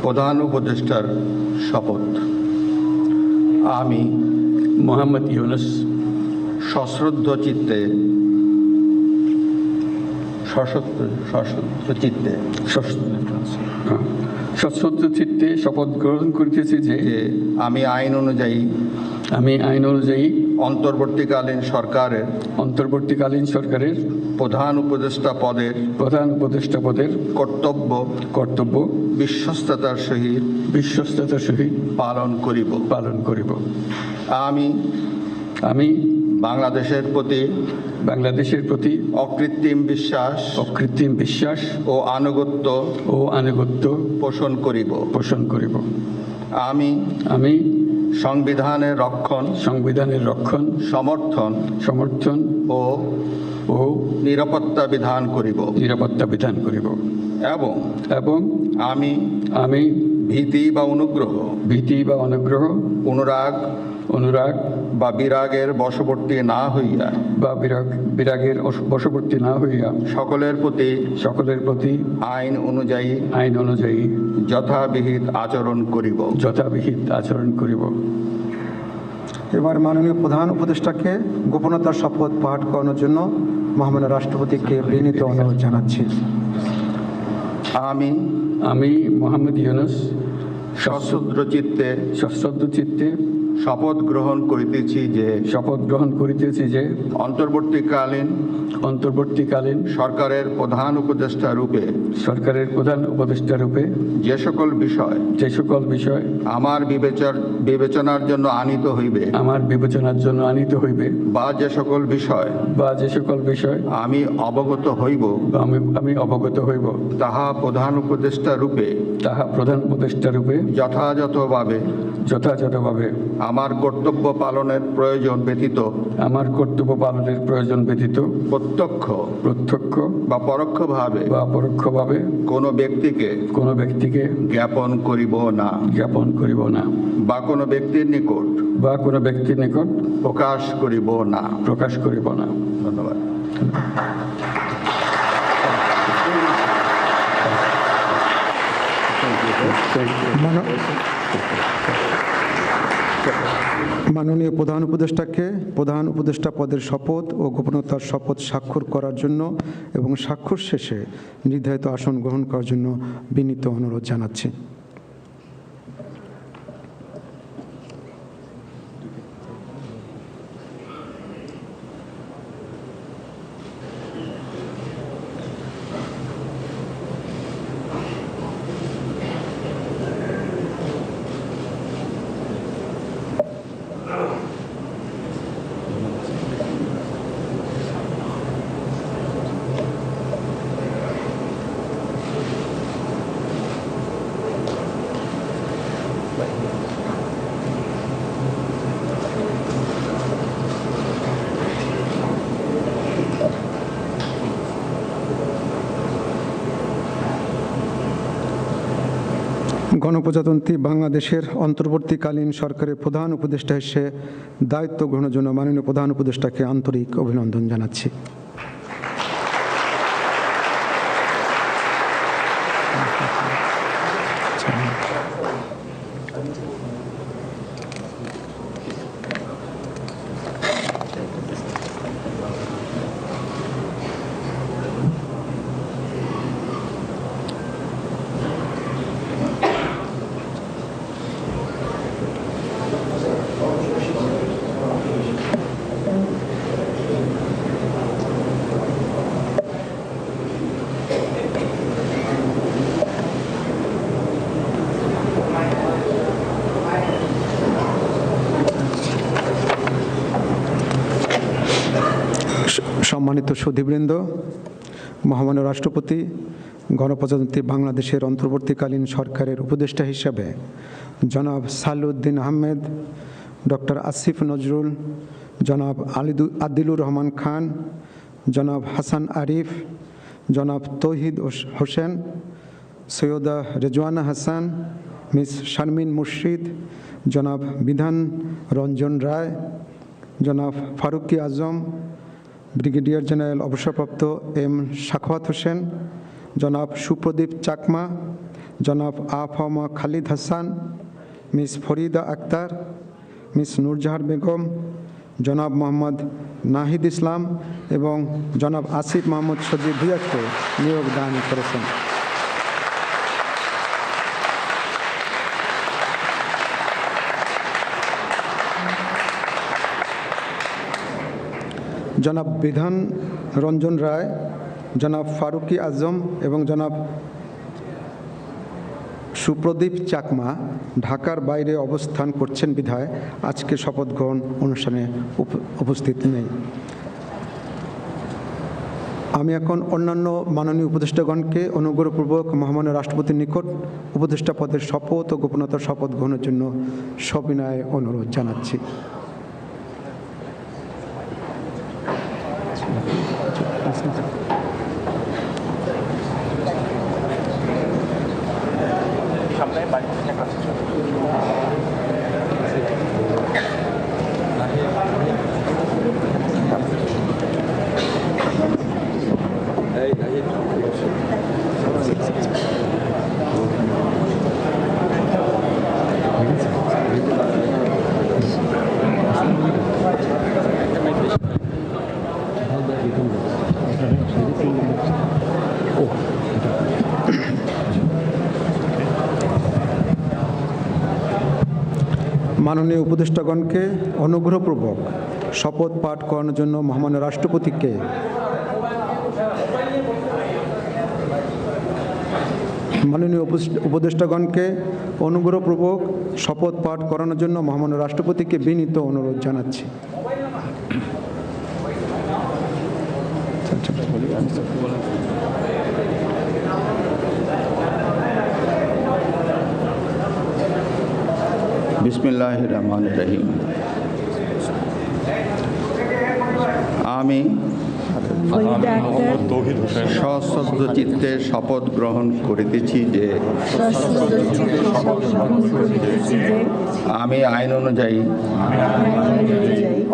প্রধান উপদেষ্টার শপথ। আমি মোহাম্মদ ইউনুস সশ্রদ্ধ চিত্তে সশ্রদ্ধ চিত্তে শপথ গ্রহণ করিতেছি যে আমি আইন অনুযায়ী অন্তর্বর্তীকালীন সরকারের প্রধান উপদেষ্টা পদের কর্তব্য বিশ্বস্ততার সহিত পালন করিব। আমি বাংলাদেশের প্রতি অকৃত্রিম বিশ্বাস ও আনুগত্য পোষণ করিব। আমি সংবিধানের রক্ষণ সমর্থন ও নিরাপত্তা বিধান করিব এবং আমি ভীতি বা অনুগ্রহ অনুরাগ বা বিরাগের বশবর্তী না হইয়া সকলের প্রতি আইন অনুযায়ী যথাবিহিত আচরণ করিব। এবার মাননীয় প্রধান উপদেষ্টাকে গোপনতার শপথ পাঠ করানোর জন্য মহামান্য রাষ্ট্রপতিকে বিনীত অনুরোধ জানাচ্ছি। আমি মোহাম্মদ ইউনুস সশ্রদ্ধ চিত্তে শপথ গ্রহণ করিতেছি যে অন্তর্বর্তীকালীন সরকারের প্রধান উপদেষ্টা রূপে যে সকল বিষয় আমার বিবেচনার জন্য আনিত হইবে বা যে সকল বিষয় আমি অবগত হইব তাহা প্রধান উপদেষ্টা রূপে যথাযথভাবে আমার কর্তব্য পালনের প্রয়োজন ব্যতীত প্রত্যক্ষ বা পরোক্ষভাবে কোনো ব্যক্তিকে জ্ঞাপন করিব না বা কোনো ব্যক্তির নিকট প্রকাশ করিব না। ধন্যবাদ। মাননীয় প্রধান উপদেষ্টাকে প্রধান উপদেষ্টা পদের শপথ ও গোপনতার শপথ স্বাক্ষর করার জন্য এবং স্বাক্ষর শেষে নির্ধারিত আসন গ্রহণ করার জন্য বিনীত অনুরোধ জানাচ্ছি। গণপ্রজাতন্ত্রী বাংলাদেশের অন্তর্বর্তীকালীন সরকারের প্রধান উপদেষ্টা হিসেবে দায়িত্ব গ্রহণের জন্য মাননীয় প্রধান উপদেষ্টাকে আন্তরিক অভিনন্দন জানাচ্ছি। সম্মানিত সুধীবৃন্দ, মহামান্য রাষ্ট্রপতি গণপ্রজাতন্ত্রী বাংলাদেশের অন্তর্বর্তীকালীন সরকারের উপদেষ্টা হিসাবে জনাব সালাউদ্দিন আহমেদ, ডক্টর আসিফ নজরুল, জনাব আদিলুর রহমান খান, জনাব হাসান আরিফ, জনাব তৌহিদ হোসেন, সৈয়দা রেজওয়ানা হাসান, মিস শারমিন মুর্শিদ, জনাব বিধান রঞ্জন রায়, জনাব ফারুকি আজম, ব্রিগেডিয়ার জেনারেল অবসরপ্রাপ্ত এম সাখাওয়াত হোসেন, জনাব সুপ্রদীপ চাকমা, জনাব আফামা খালিদ হাসান, মিস ফরিদা আক্তার, মিস নূরজাহান বেগম, জনাব মোহাম্মদ নাহিদ ইসলাম এবং জনাব আসিফ মাহমুদ সজিব ভুঁইয়াকে নিয়োগ দান করেছেন। জনাব বিধান রঞ্জন রায়, জনাব ফারুকি আজম এবং জনাব সুপ্রদীপ চাকমা ঢাকার বাইরে অবস্থান করছেন বিধায় আজকে শপথ গ্রহণ অনুষ্ঠানে উপস্থিত নেই। আমি এখন অন্যান্য মাননীয় উপদেষ্টাগণকে অনুগ্রহপূর্বক মহামান্য রাষ্ট্রপতির নিকট উপদেষ্টা পদের শপথ ও গোপনতার শপথ গ্রহণের জন্য সবিনয়ে অনুরোধ জানাচ্ছি। মাননীয় উপদেষ্টাগণকে অনুগ্রহপূর্বক শপথ পাঠ করানোর জন্য মহামান্য রাষ্ট্রপতিকে মাননীয় উপদেষ্টাগণকে অনুগ্রহপূর্বক শপথ পাঠ করানোর জন্য মহামান্য রাষ্ট্রপতিকে বিনীত অনুরোধ জানাচ্ছি। বিসমিল্লাহির রহমানির রহিম। আমি সশ্রদ্ধ চিত্তে শপথ গ্রহণ করিতেছি যে আমি আইন অনুযায়ী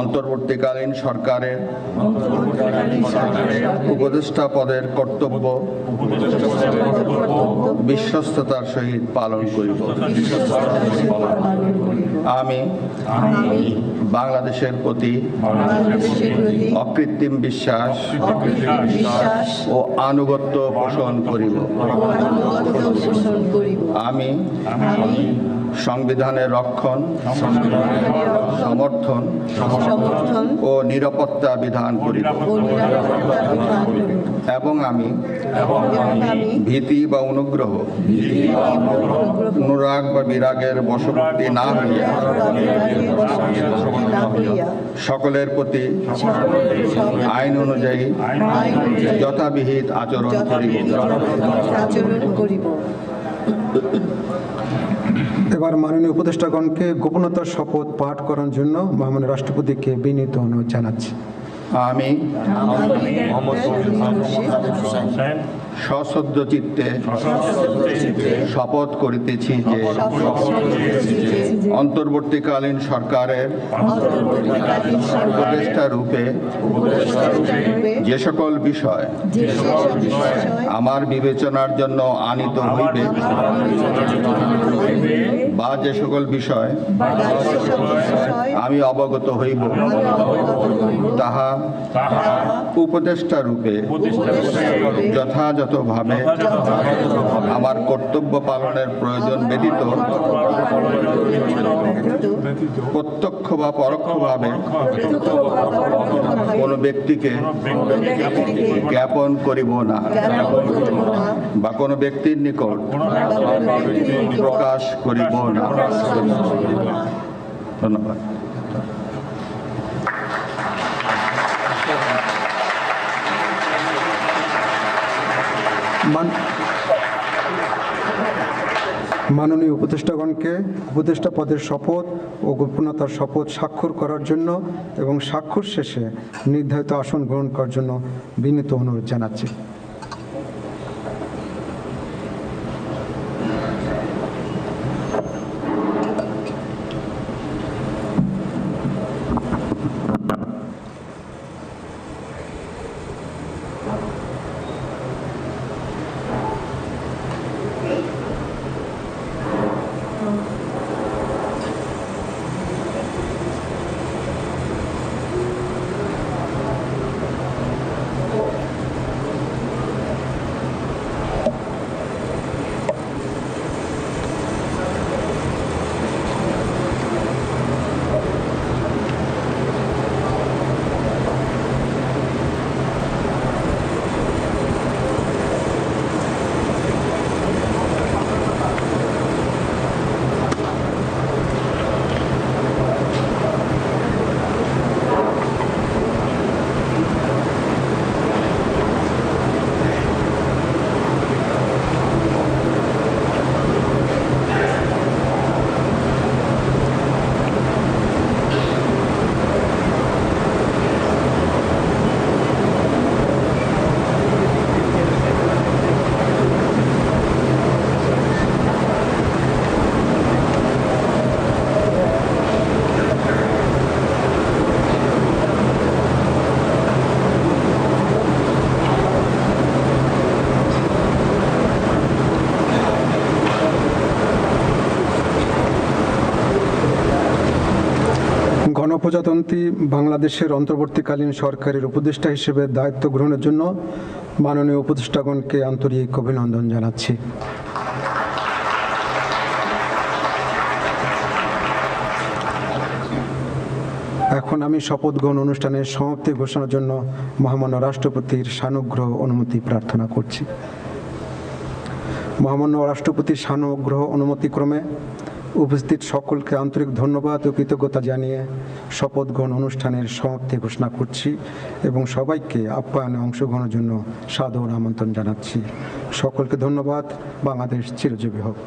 অন্তর্বর্তীকালীন সরকারের উপদেষ্টা পদের কর্তব্য বিশ্বস্ততার সহিত পালন করিব। আমি বাংলাদেশের প্রতি অকৃত্রিম বিশ্বাস ও আনুগত্য পোষণ করিব। আমি সংবিধানের রক্ষণ, সমর্থন ও নিরাপত্তা বিধান করিব এবং আমি ভীতি বা অনুগ্রহ, অনুরাগ বা বিরাগের বশবর্তী না হইয়া সকলের প্রতি আইন অনুযায়ী যথাবিহিত আচরণ করিব। এবার মাননীয় উপদেষ্টাগণকে গোপনতার শপথ পাঠ করার জন্য মহামান্য রাষ্ট্রপতিকে বিনীত অনুরোধ জানাচ্ছি। আমি সশ্রদ্ধ চিত্তে শপথ করিতেছি যে অন্তর্বর্তীকালীন সরকারের উপদেষ্টা রূপে যে সকল বিষয় আমার বিবেচনার জন্য আনিত হইবে বা যে সকল বিষয় আমি অবগত হইব তাহা উপদেষ্টা রূপে যথাযথভাবে আমার কর্তব্য পালনের প্রয়োজন ব্যতীত প্রত্যক্ষ বা পরোক্ষভাবে কোনো ব্যক্তিকে জ্ঞাপন করিব না বা কোনো ব্যক্তির নিকট প্রকাশ করিব না। ধন্যবাদ। মাননীয় উপদেষ্টাগণকে উপদেষ্টা পদের শপথ ও গোপনতার শপথ স্বাক্ষর করার জন্য এবং স্বাক্ষর শেষে নির্ধারিত আসন গ্রহণ করার জন্য বিনীত অনুরোধ জানাচ্ছি। গণপ্রজাতন্ত্রী বাংলাদেশের অন্তর্বর্তীকালীন সরকারের উপদেষ্টা হিসেবে দায়িত্ব গ্রহণের জন্য মাননীয় উপদেষ্টাগণকে আন্তরিক অভিনন্দন জানাচ্ছি। এখন আমি শপথ গ্রহণ অনুষ্ঠানের সমাপ্তি ঘোষণার জন্য মহামান্য রাষ্ট্রপতির সানুগ্রহ অনুমতি প্রার্থনা করছি। মহামান্য রাষ্ট্রপতির সানুগ্রহ অনুমতিক্রমে উপস্থিত সকলকে আন্তরিক ধন্যবাদ ও কৃতজ্ঞতা জানিয়ে শপথ গ্রহণ অনুষ্ঠানের সমাপ্তি ঘোষণা করছি এবং সবাইকে আপ্যায়নে অংশগ্রহণের জন্য সাদর আমন্ত্রণ জানাচ্ছি। সকলকে ধন্যবাদ। বাংলাদেশ চিরজীবী হোক।